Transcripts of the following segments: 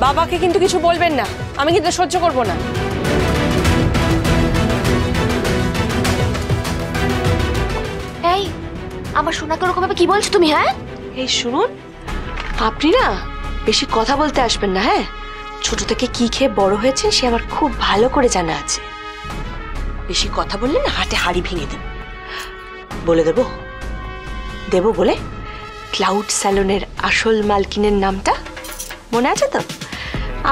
বাবাকে কিন্তু কিছু বলবেন না, আমি কিন্তু সহ্য করব না। এই আমার সোনাকে ওরকম ভাবে কি বলছো তুমি? হ্যাঁ এই শুনুন, আপনি না বেশি কথা বলতে আসবেন না। হ্যাঁ, ছোট থেকে কি খেয়ে বড় হয়েছেন সে আমার খুব ভালো করে জানা আছে। বেশি কথা বললে না হাতে হাড়ি ভেঙে দিন। বলে দেবো বলে ক্লাউড স্যালনের আসল মালকিনের নামটা মনে আছে তো?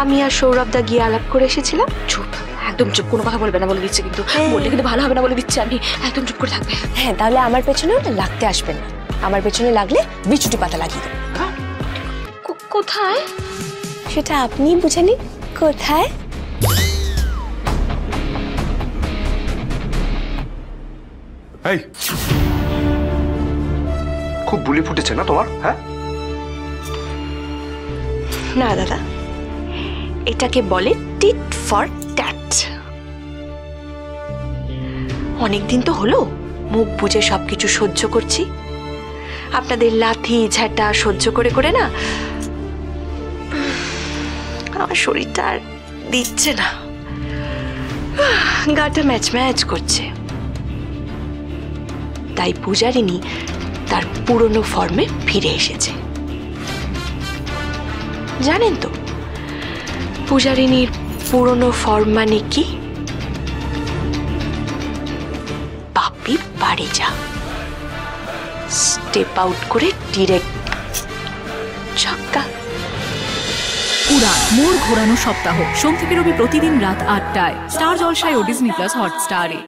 আমি আর সৌরভদা গিয়ে আলাপ করে এসেছিলাম। চুপ, একদম চুপ, কোনো কথা বলবে না বলে দিচ্ছে। কিন্তু বললে কিন্তু ভালো হবে না বলে দিচ্ছে আমি। একদম চুপ করে থাকবে। হ্যাঁ, তাহলে আমার পেছনে লাগতে আসবেন না। আমার পেছনে লাগলে বিছুটি পাতা লাগিয়ে দেবো। কোথায় সেটা আপনিই বুঝে নিন। কোথায়? এই খুব বুলি ফুটেছে না তোমার? হ্যাঁ না দাদা, এটাকে বলে টিট ফর ট্যাট। অনেকদিন তো হলো মুখ বুঝে সবকিছু সহ্য করছি। আপনাদের লাথি ঝাঁটা সহ্য করে করে না আমার শরীরটা আর দিচ্ছে না, গাটা ম্যাচ ম্যাচ করছে। তাই পূজারিনী তার পুরনো ফর্মে ফিরে এসেছে। জানেন তো পূজারিনীর পুরনো ফর্ম মানে কি? পাপি বাড়ি যা, স্টেপ আউট করে ডিরেক্ট ছক্কা। উড়ান মোড় ঘোরানো সপ্তাহ, সোম থেকে রবি প্রতিদিন রাত ৮টায় স্টার জলসায় ও ডিজনি প্লাস হটস্টারে।